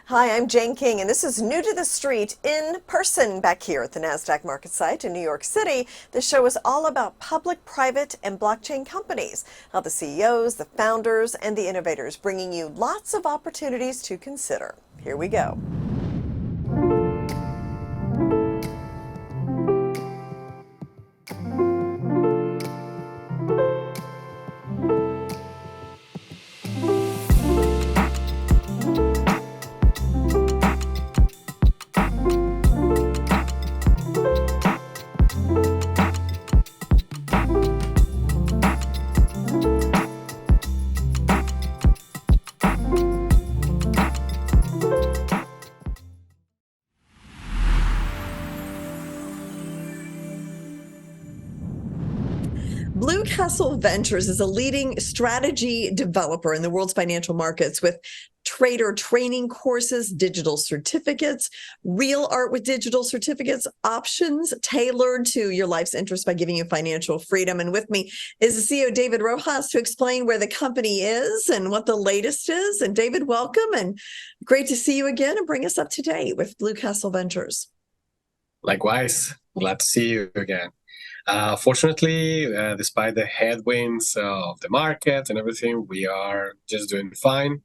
Hi, I'm Jane King, and this is New to the Street in person back here at the NASDAQ market site in New York City. This show is all about public, private, and blockchain companies, how the CEOs, the founders, and the innovators bringing you lots of opportunities to consider. Here we go. Blue Castle Ventures is a leading strategy developer in the world's financial markets with trader training courses, digital certificates, real art with digital certificates, options tailored to your life's interests by giving you financial freedom. And with me is the CEO, David Rojas, to explain where the company is and what the latest is. And David, welcome and great to see you again and bring us up to date with Blue Castle Ventures. Likewise, glad to see you again. Fortunately, despite the headwinds of the market and everything, we are just doing fine.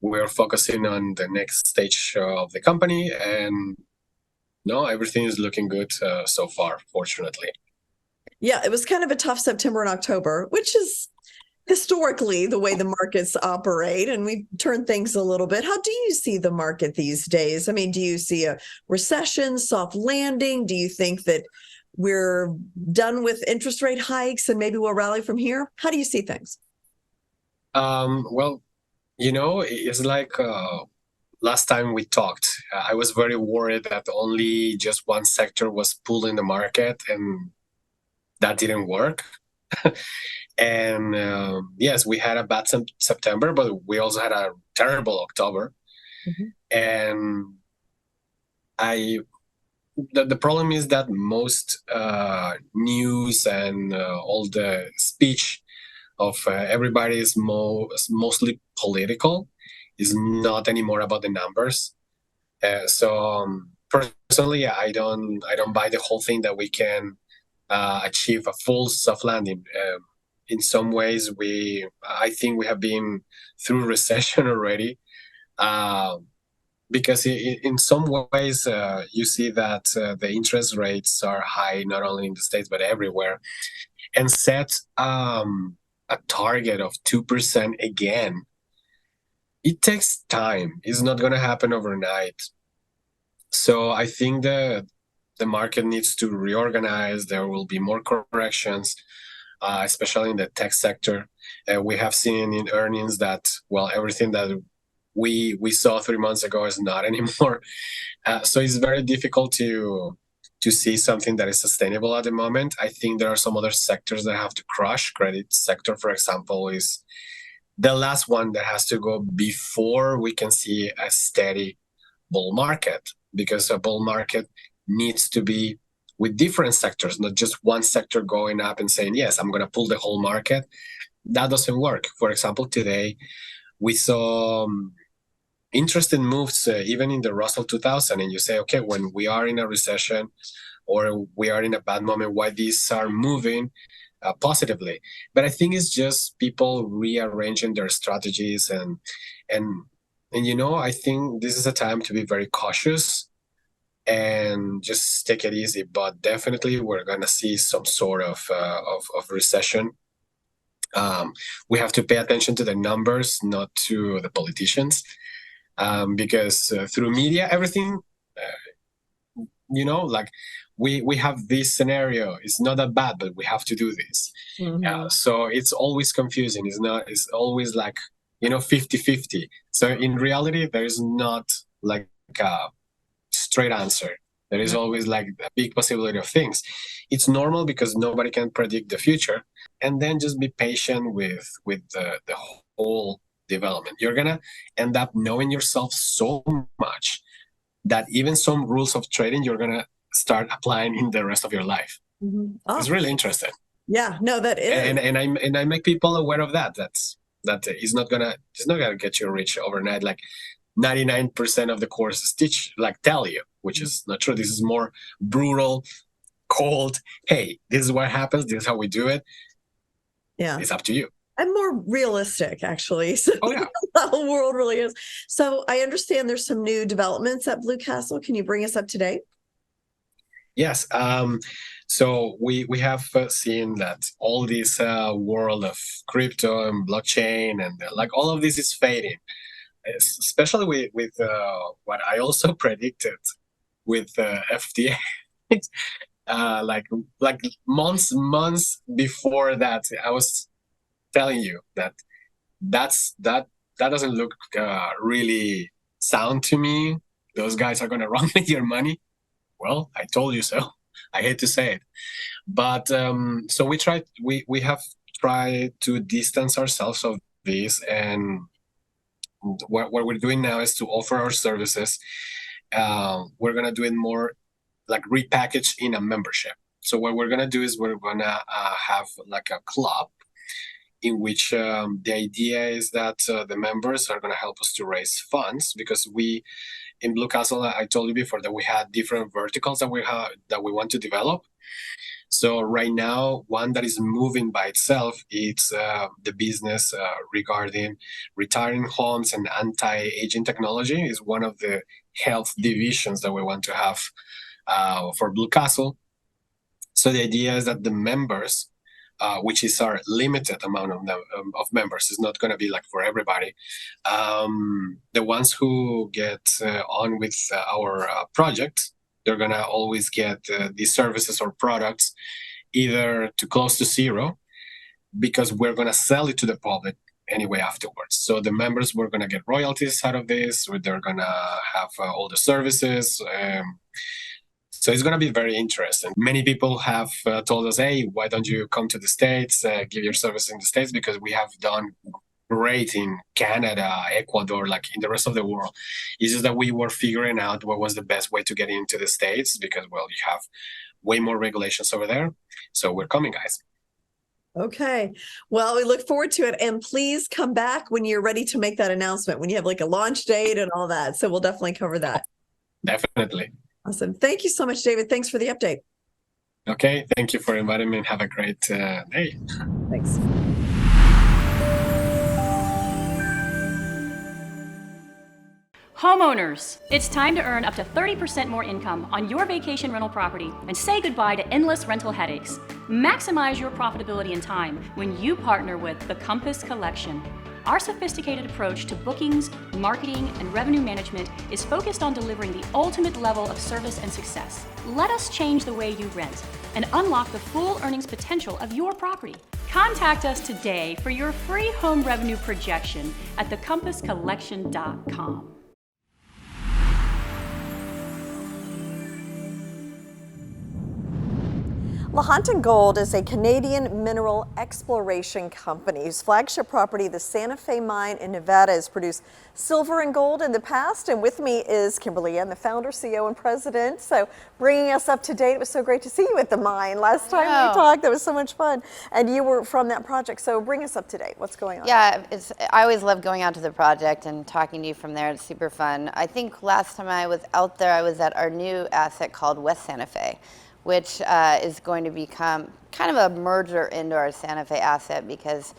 We're focusing on the next stage of the company, and no, everything is looking good so far, fortunately. Yeah, it was kind of a tough September and October, which is historically the way the markets operate, and we've turned things a little bit. How do you see the market these days? I mean, do you see a recession, soft landing? Do you think that we're done with interest rate hikes and maybe we'll rally from here? How do you see things? Well, it's like last time we talked, I was very worried that only just one sector was pulling the market, and that didn't work. And yes, we had a bad September, but we also had a terrible October. And the problem is that most news and all the speech of everybody is mostly political, is not anymore about the numbers. So personally, I don't buy the whole thing that we can achieve a full soft landing. In some ways, I think we have been through recession already. Because in some ways, you see that the interest rates are high, not only in the States, but everywhere. And set a target of 2% again. It takes time. It's not going to happen overnight. So I think the market needs to reorganize. There will be more corrections, especially in the tech sector. We have seen in earnings that, well, everything that we saw 3 months ago is not anymore. So it's very difficult to see something that is sustainable at the moment. I think there are some other sectors that have to crush. Credit sector, for example, is the last one that has to go before we can see a steady bull market, because a bull market needs to be with different sectors, not just one sector going up and saying, yes, I'm going to pull the whole market. That doesn't work. For example, today we saw interesting moves even in the Russell 2000, and you say, okay, when we are in a recession or we are in a bad moment, why these are moving positively? But I think it's just people rearranging their strategies, and I think this is a time to be very cautious and just take it easy. But definitely we're gonna see some sort of recession. We have to pay attention to the numbers, not to the politicians. Because through media, everything, like we have this scenario. It's not that bad, but we have to do this. So it's always confusing. It's always like, 50-50. So in reality, there is not like a straight answer. There is always like a big possibility of things. It's normal because nobody can predict the future. And then just be patient with the whole development. You're gonna end up knowing yourself so much that even some rules of trading you're gonna start applying in the rest of your life. It's really interesting. Yeah, no, that is. And I make people aware of that. That is not gonna get you rich overnight. Like 99% of the courses tell you, which is not true. This is more brutal, cold. Hey, this is what happens. This is how we do it. Yeah. It's up to you. I'm more realistic, actually. So Oh, yeah. the whole world really is. So I understand there's some new developments at Blue Castle. Can you bring us up to date? Yes. So we have seen that all this world of crypto and blockchain and all of this is fading, especially with what I also predicted with FTA. Like months before that, I was telling you that doesn't look really sound to me. Those guys are gonna run with your money. Well, I told you so. I hate to say it, but so we have tried to distance ourselves of this, and what we're doing now is to offer our services. We're gonna do it more like repackaged in a membership. So what we're gonna do is we're gonna have like a club in which the idea is that the members are gonna help us to raise funds, because we in Blue Castle, I told you before that we had different verticals that we want to develop. So right now, one that is moving by itself, it's the business regarding retiring homes and anti-aging technology is one of the health divisions that we want to have for Blue Castle. So the idea is that the members, which is our limited amount of members, is not going to be like for everybody. The ones who get on with our project, they're going to always get these services or products either to close to zero, because we're going to sell it to the public anyway afterwards. So the members, we're going to get royalties out of this, they're going to have all the services. So it's going to be very interesting. Many people have told us, hey, why don't you come to the States, give your service in the States, because we have done great in Canada, Ecuador, like in the rest of the world. It's just that we were figuring out what was the best way to get into the States, because, well, you have way more regulations over there. So we're coming, guys. Okay. Well, we look forward to it. And please come back when you're ready to make that announcement, when you have like a launch date and all that. So we'll definitely cover that. Definitely. Awesome. Thank you so much, David. Thanks for the update. Okay. Thank you for inviting me, and have a great day. Thanks. Homeowners, it's time to earn up to 30% more income on your vacation rental property and say goodbye to endless rental headaches. Maximize your profitability and time when you partner with the Compass Collection. Our sophisticated approach to bookings, marketing, and revenue management is focused on delivering the ultimate level of service and success. Let us change the way you rent and unlock the full earnings potential of your property. Contact us today for your free home revenue projection at thecompasscollection.com. Lundin Gold is a Canadian mineral exploration company whose flagship property, the Santa Fe mine in Nevada, has produced silver and gold in the past. And with me is Kimberly, the founder, CEO, and president. So bringing us up to date. It was so great to see you at the mine last time we talked. That was so much fun. And you were from that project. So bring us up to date. What's going on? Yeah, I always love going out to the project and talking to you from there. It's super fun. I think last time I was out there, I was at our new asset called West Santa Fe, which is going to become kind of a merger into our Santa Fe asset, because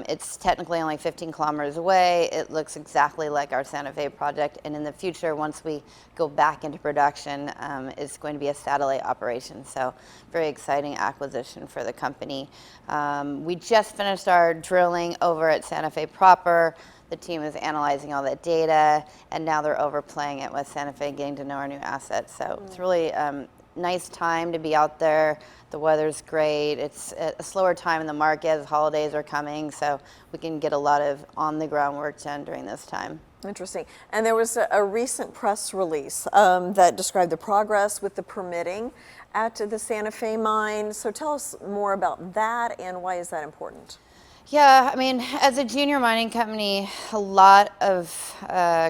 it's technically only 15 kilometers away. It looks exactly like our Santa Fe project, and in the future, once we go back into production, it's going to be a satellite operation. So very exciting acquisition for the company. We just finished our drilling over at Santa Fe proper. The team is analyzing all that data, and now they're overplaying it with Santa Fe, getting to know our new assets. So it's really nice time to be out there. The weather's great. It's a slower time in the market as holidays are coming, so we can get a lot of on-the-ground work done during this time. Interesting. And there was a recent press release that described the progress with the permitting at the Santa Fe mine. So tell us more about that, and why is that important? Yeah, I mean, as a junior mining company, a lot of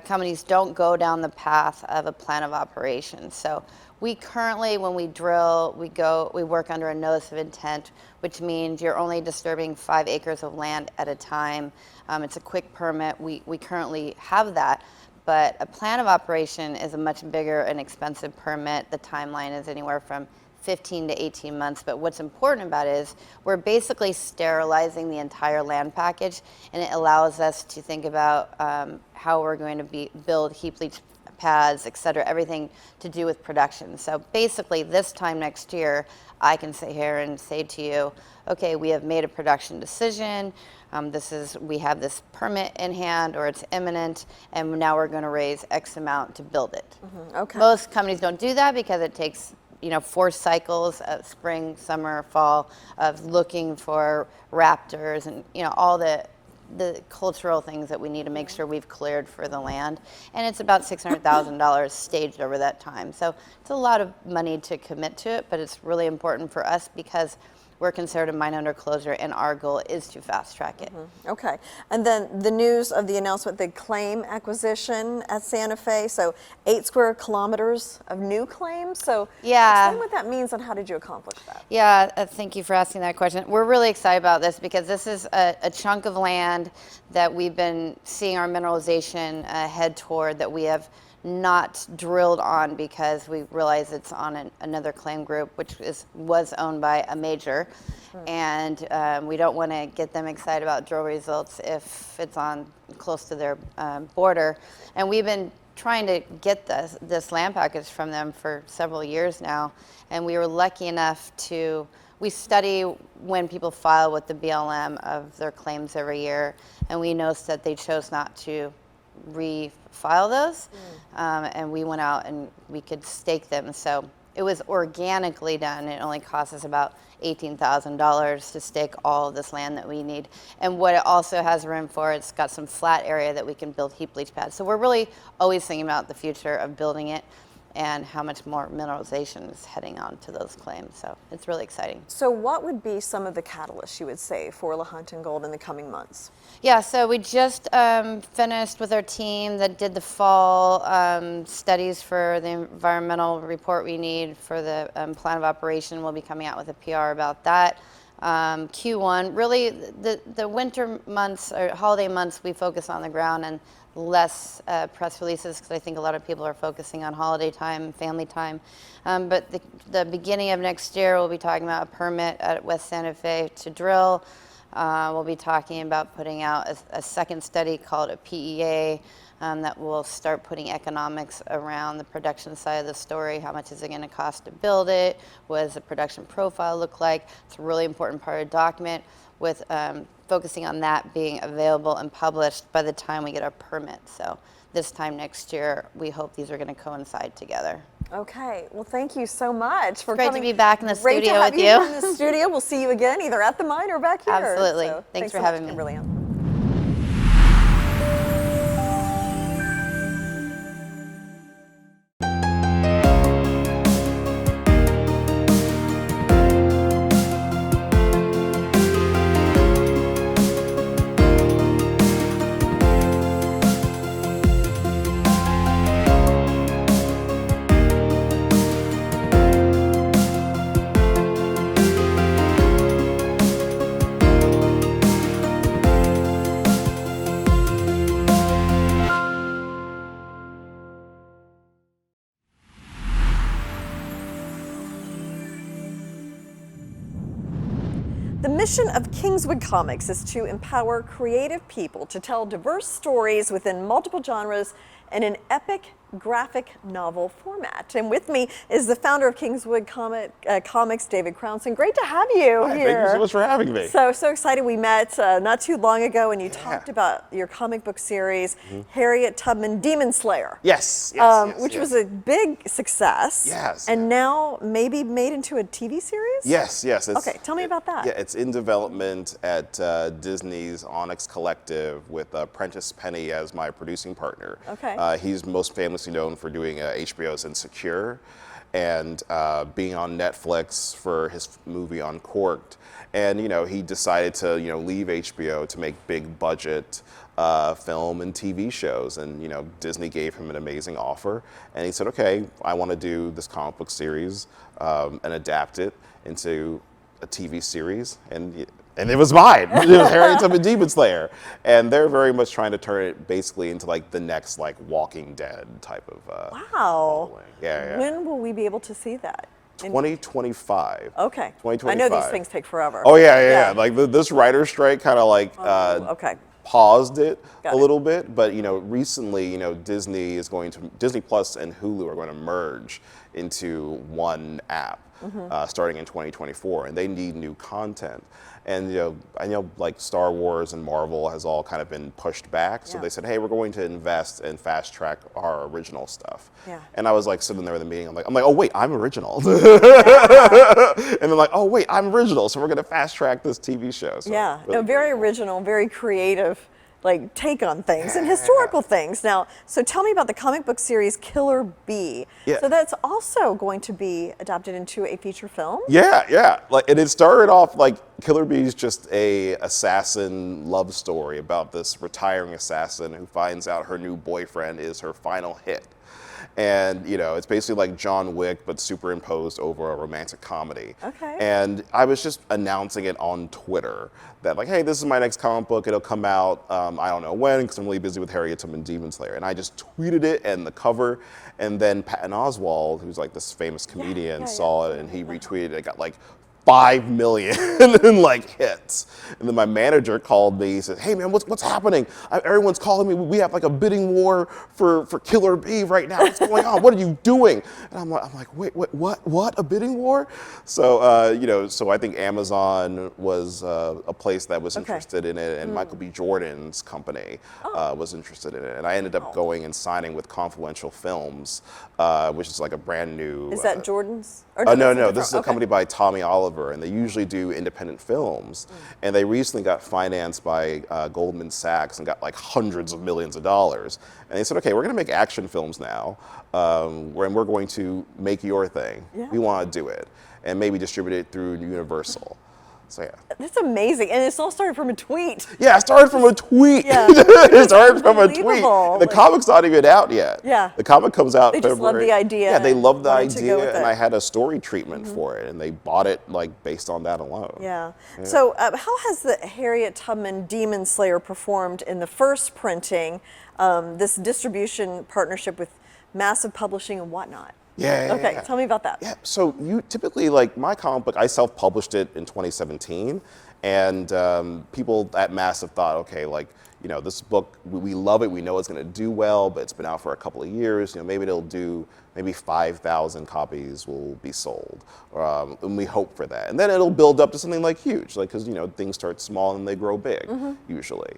companies don't go down the path of a plan of operations. So we currently, when we drill, we work under a notice of intent, which means you're only disturbing 5 acres of land at a time. It's a quick permit. We currently have that, but a plan of operation is a much bigger and expensive permit. The timeline is anywhere from 15 to 18 months, but what's important about it is we're basically sterilizing the entire land package, and it allows us to think about how we're going to build heap leach pads, et cetera, everything to do with production. So basically this time next year, I can sit here and say to you, okay, we have made a production decision, we have this permit in hand, or it's imminent, and now we're going to raise X amount to build it. Okay. Most companies don't do that because it takes 4 cycles of spring, summer, fall of looking for raptors and all the cultural things that we need to make sure we've cleared for the land. And it's about $600,000 staged over that time. So it's a lot of money to commit to it, but it's really important for us because we're considered a mine under closure, and our goal is to fast track it. Okay. And then the news of the announcement, the claim acquisition at Santa Fe. So 8 square kilometers of new claims. So explain what that means and how did you accomplish that? Yeah, thank you for asking that question. We're really excited about this because this is a chunk of land that we've been seeing our mineralization head toward that we have not drilled on because we realize it's on another claim group, which was owned by a major. And we don't want to get them excited about drill results if it's on close to their border. And we've been trying to get this land package from them for several years now. And we were lucky enough we study when people file with the BLM of their claims every year. And we noticed that they chose not to refile those, and we went out and we could stake them. So it was organically done. It only cost us about $18,000 to stake all of this land that we need. And what it also has room for, it's got some flat area that we can build heap leach pads. So we're really always thinking about the future of building it and how much more mineralization is heading on to those claims. So it's really exciting. So what would be some of the catalysts you would say for Lahontan Gold in the coming months? Yeah, so we just finished with our team that did the fall studies for the environmental report we need for the plan of operation. We'll be coming out with a PR about that. Q1, really the winter months or holiday months, we focus on the ground and less press releases because I think a lot of people are focusing on holiday time, family time. But the beginning of next year, we'll be talking about a permit at West Santa Fe to drill. We'll be talking about putting out a second study called a PEA that will start putting economics around the production side of the story. How much is it going to cost to build it? What does the production profile look like? It's a really important part of the document with focusing on that being available and published by the time we get our permit. So this time next year, we hope these are going to coincide together. Okay. Well, thank you so much for coming. Great to be back in the studio with you. Great to have you in the studio. We'll see you again, either at the mine or back here. Absolutely. So, thanks for so having much, me. Kimberly. The mission of Kingswood Comics is to empower creative people to tell diverse stories within multiple genres in an epic graphic novel format. And with me is the founder of Kingswood Comics, David Crownson. Great to have you Hi, here. thank you so much for having me. So excited. We met not too long ago and you talked about your comic book series, Harriet Tubman Demon Slayer. Yes, which was a big success. Yes. And now maybe made into a TV series? Yes. Okay, tell me about that. Yeah, it's in development at Disney's Onyx Collective with Prentice Penny as my producing partner. Okay. He's most famously known for doing HBO's Insecure and being on Netflix for his movie Uncorked. And he decided to leave HBO to make big budget film and TV shows. And Disney gave him an amazing offer, and he said, "Okay, I want to do this comic book series and adapt it into a TV series." And And it was mine. It was Harriet Tubman Demon Slayer. And they're very much trying to turn it basically into like the next like Walking Dead type of Wow. following. Yeah. When will we be able to see that? 2025. Okay. 2025. I know these things take forever. Oh yeah. Like this writer's strike kind of like okay. paused it Got a it. little bit, but recently, Disney Plus and Hulu are going to merge into one app starting in 2024, and they need new content. And I know like Star Wars and Marvel has all kind of been pushed back, so Yeah. they said, hey, we're going to invest and fast track our original stuff. Yeah. And I was like sitting there in the meeting, I'm like, oh wait, I'm original. And then like, oh wait, I'm original, so we're going to fast track this TV show. So Yeah, really no, very grateful. original, very creative, like take on things and historical things. Now, so tell me about the comic book series Killer Bee. Yeah. So that's also going to be adapted into a feature film? Yeah. Like, and it started off like Killer Bee is just a assassin love story about this retiring assassin who finds out her new boyfriend is her final hit. And it's basically like John Wick, but superimposed over a romantic comedy. Okay. And I was just announcing it on Twitter that like, hey, this is my next comic book. It'll come out, I don't know when, because I'm really busy with Harriet Tubman Demon Slayer. And I just tweeted it and the cover. And then Patton Oswalt, who's like this famous comedian, saw it and he retweeted it. It got like 5 million like hits. And then my manager called me. He said, hey man, what's happening? Everyone's calling me. We have like a bidding war for Killer Bee right now. What's going on? What are you doing? And I'm like, wait, what? A bidding war? So, so I think Amazon was a place that was interested in it, and Michael B. Jordan's company was interested in it. And I ended up going and signing with Confluential Films, which is like a brand new. Is that Jordan's? Or No. This is a company by Tommy Oliver, and they usually do independent films. And they recently got financed by Goldman Sachs and got like hundreds of millions of dollars. And they said, okay, we're going to make action films now, and we're going to make your thing. Yeah. We want to do it, and maybe distribute it through Universal. So yeah. That's amazing, and it's all started from a tweet. Yeah, it started from a tweet. Yeah. It started from a tweet. Unbelievable. The comic's not even out yet. Yeah. The comic comes out They just love February. the idea Yeah, they love the wanted to go with idea, and it. I had a story treatment for it, and they bought it like based on that alone. Yeah. So how has the Harriet Tubman Demon Slayer performed in the first printing, this distribution partnership with Massive Publishing and whatnot? Okay, tell me about that. Yeah, so you typically, like my comic book, I self-published it in 2017, and people at Massive thought, okay, like, this book, we love it, we know it's gonna do well, but it's been out for a couple of years, maybe it'll do, maybe 5,000 copies will be sold, and we hope for that. And then it'll build up to something like huge, like, because, things start small and they grow big, usually.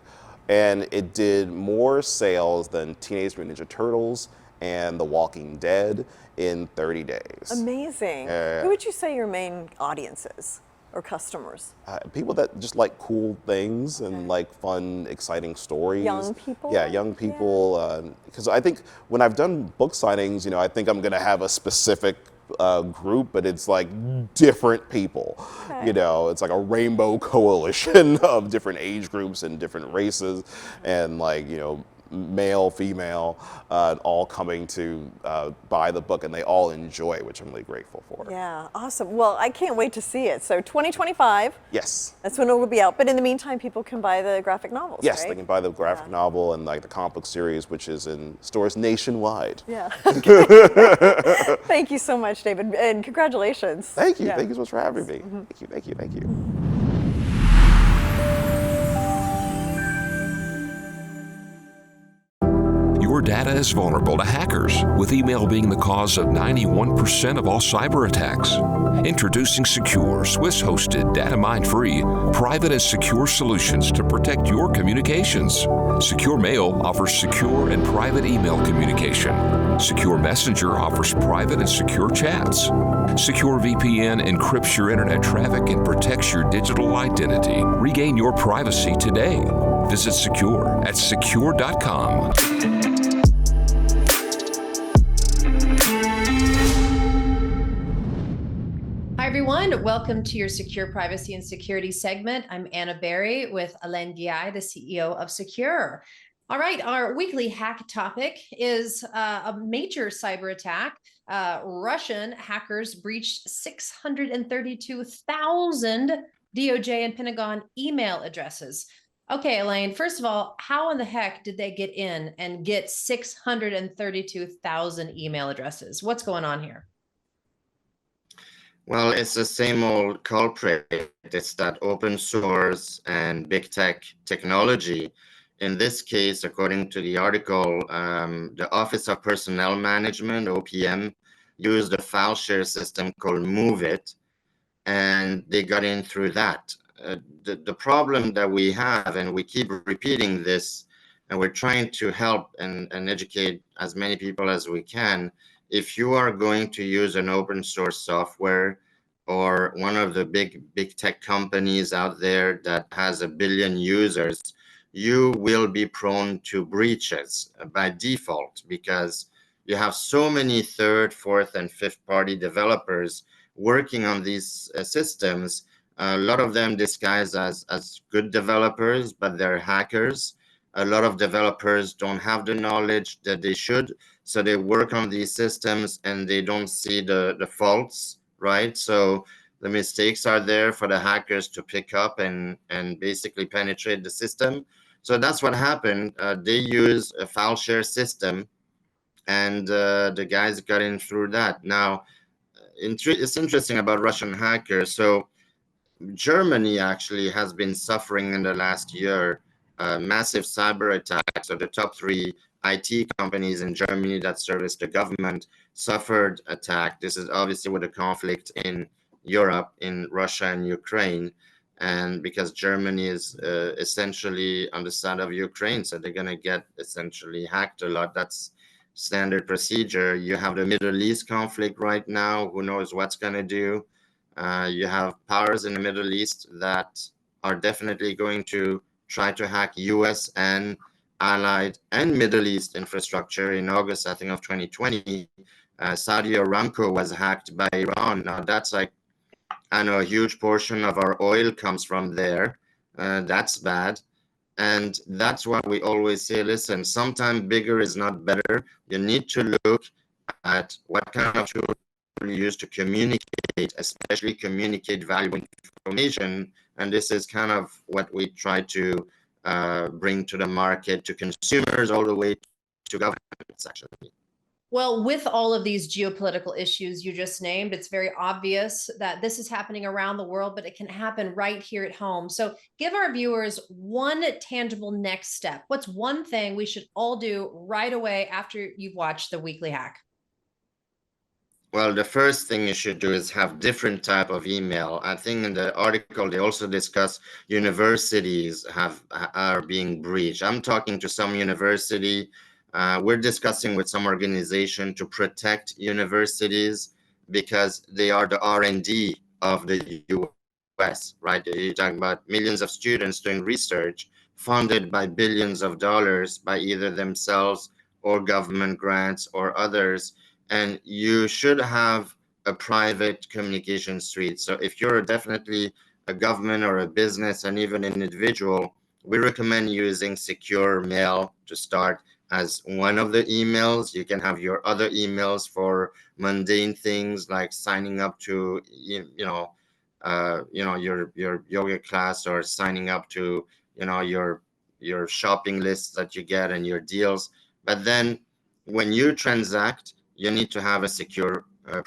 And it did more sales than Teenage Mutant Ninja Turtles and The Walking Dead in 30 days. Amazing. Who would you say your main audience is, or customers? People that just like cool things and like fun, exciting stories. Young people? Yeah, young people. Because I think when I've done book signings, I think I'm gonna have a specific group, but it's like different people. It's like a rainbow coalition of different age groups and different races, and like male, female, all coming to buy the book, and they all enjoy it, which I'm really grateful for. Yeah, awesome. Well, I can't wait to see it. So 2025. Yes. That's when it will be out. But in the meantime, people can buy the graphic novels, Yes, right? they can buy the graphic novel and like the comic book series, which is in stores nationwide. Yeah. Thank you so much, David, and congratulations. Thank you. Yeah. Thank you so much for having me. Thank you. Your data is vulnerable to hackers, with email being the cause of 91% of all cyber attacks. Introducing secure, Swiss-hosted, data-mine-free, private and secure solutions to protect your communications. Secure Mail offers secure and private email communication. Secure Messenger offers private and secure chats. Secure VPN encrypts your internet traffic and protects your digital identity. Regain your privacy today. Visit Secure at secure.com. Hi, everyone. Welcome to your Secure Privacy and Security segment. I'm Anna Berry with Alain Guillay, the CEO of Secure. All right, our weekly hack topic is a major cyber attack. Russian hackers breached 632,000 DOJ and Pentagon email addresses. Okay, Elaine, first of all, how in the heck did they get in and get 632,000 email addresses? What's going on here? Well, it's the same old culprit. It's that open source and big tech technology. In this case, according to the article, the Office of Personnel Management, OPM, used a file share system called MoveIt, and they got in through that. The problem that we have, and we keep repeating this, and we're trying to help and educate as many people as we can. If you are going to use an open source software or one of the big tech companies out there that has 1 billion users, you will be prone to breaches by default, because you have so many third, fourth, and fifth party developers working on these systems. A lot of them disguised as good developers, but they're hackers. A lot of developers don't have the knowledge that they should, so they work on these systems and they don't see the faults, right? So the mistakes are there for the hackers to pick up and basically penetrate the system. So that's what happened. They use a file share system, and the guys got in through that. Now, it's interesting about Russian hackers. So Germany actually has been suffering in the last year massive cyber attacks. So the top 3 IT companies in Germany that service the government suffered attack. This is obviously with a conflict in Europe, in Russia and Ukraine, and because Germany is essentially on the side of Ukraine, so they're going to get essentially hacked a lot. That's standard procedure. You have the Middle East conflict right now. Who knows what's going to do? You have powers in the Middle East that are definitely going to try to hack US and allied and Middle East infrastructure. In August, I think, of 2020, Saudi Aramco was hacked by Iran. Now, that's like, I know a huge portion of our oil comes from there. That's bad. And that's why we always say, listen, sometimes bigger is not better. You need to look at what kind of tool you use to communicate, especially communicate valuable information. And this is kind of what we try to bring to the market, to consumers, all the way to governments, actually. Well, with all of these geopolitical issues you just named, it's very obvious that this is happening around the world, but it can happen right here at home. So give our viewers one tangible next step. What's one thing we should all do right away after you've watched the weekly hack? Well, the first thing you should do is have different type of email. I think in the article, they also discuss universities are being breached. I'm talking to some university. We're discussing with some organization to protect universities because they are the R&D of the US, right? You're talking about millions of students doing research funded by billions of dollars by either themselves or government grants or others. And you should have a private communication suite. So if you're definitely a government or a business and even an individual, we recommend using secure mail to start as one of the emails. You can have your other emails for mundane things like signing up to, your yoga class, or signing up to, your shopping lists that you get and your deals. But then when you transact, you need to have a secure,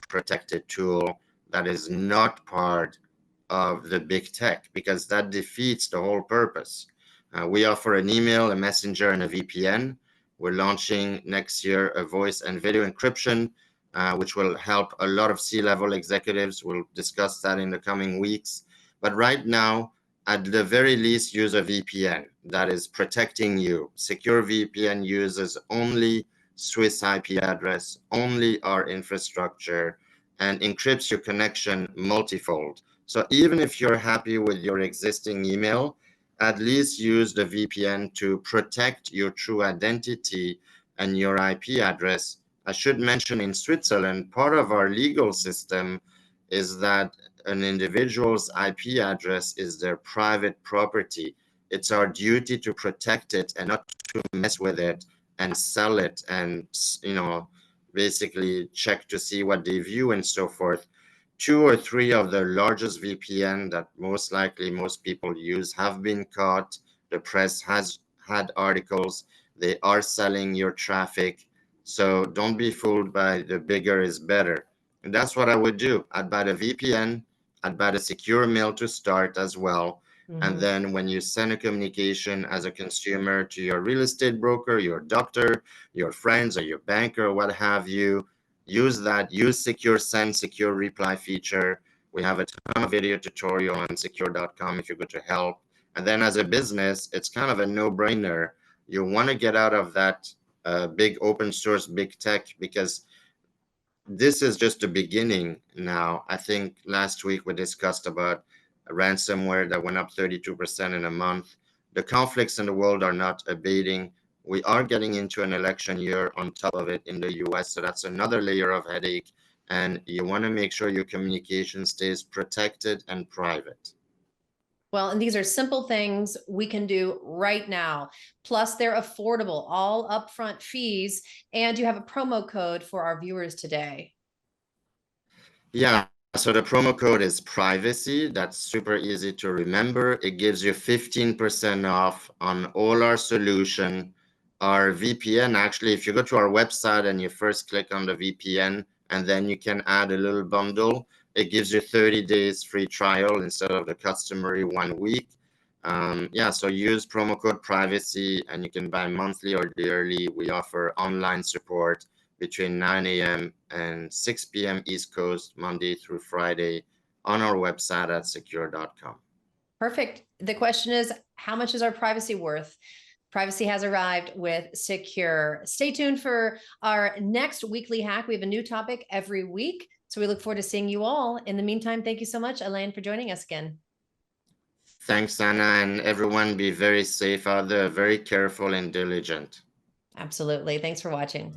protected tool that is not part of the big tech, because that defeats the whole purpose. We offer an email, a messenger, and a VPN. We're launching next year a voice and video encryption, which will help a lot of C-level executives. We'll discuss that in the coming weeks. But right now, at the very least, use a VPN that is protecting you. Secure VPN uses only Swiss IP address, only our infrastructure, and encrypts your connection multifold. So even if you're happy with your existing email, at least use the VPN to protect your true identity and your IP address. I should mention, in Switzerland, part of our legal system is that an individual's IP address is their private property. It's our duty to protect it and not to mess with it and sell it and, basically check to see what they view and so forth. 2 or 3 of the largest VPN that most likely most people use have been caught. The press has had articles. They are selling your traffic. So don't be fooled by the bigger is better. And that's what I would do. I'd buy the VPN. I'd buy the secure mail to start as well. And then when you send a communication as a consumer to your real estate broker, your doctor, your friends, or your banker, what have you, use that. Use Secure Send, Secure Reply feature. We have a ton of video tutorial on secure.com if you go to help. And then as a business, it's kind of a no-brainer. You want to get out of that big open source, big tech, because this is just the beginning now. I think last week we discussed about a ransomware that went up 32% in a month. The conflicts in the world are not abating. We are getting into an election year on top of it in the US, so that's another layer of headache. And you want to make sure your communication stays protected and private. Well, and these are simple things we can do right now. Plus, they're affordable, all upfront fees. And you have a promo code for our viewers today. Yeah, so the promo code is privacy. That's super easy to remember. It gives you 15% off on all our solution. Our VPN, actually, if you go to our website and you first click on the VPN, and then you can add a little bundle, it gives you 30 days free trial instead of the customary 1 week. Yeah, so use promo code privacy and you can buy monthly or yearly. We offer online support between 9 a.m. and 6 p.m. East Coast, Monday through Friday, on our website at secure.com. Perfect. The question is, how much is our privacy worth? Privacy has arrived with Secure. Stay tuned for our next weekly hack. We have a new topic every week. So we look forward to seeing you all. In the meantime, thank you so much, Alain, for joining us again. Thanks, Anna, and everyone be very safe out there, very careful and diligent. Absolutely. Thanks for watching.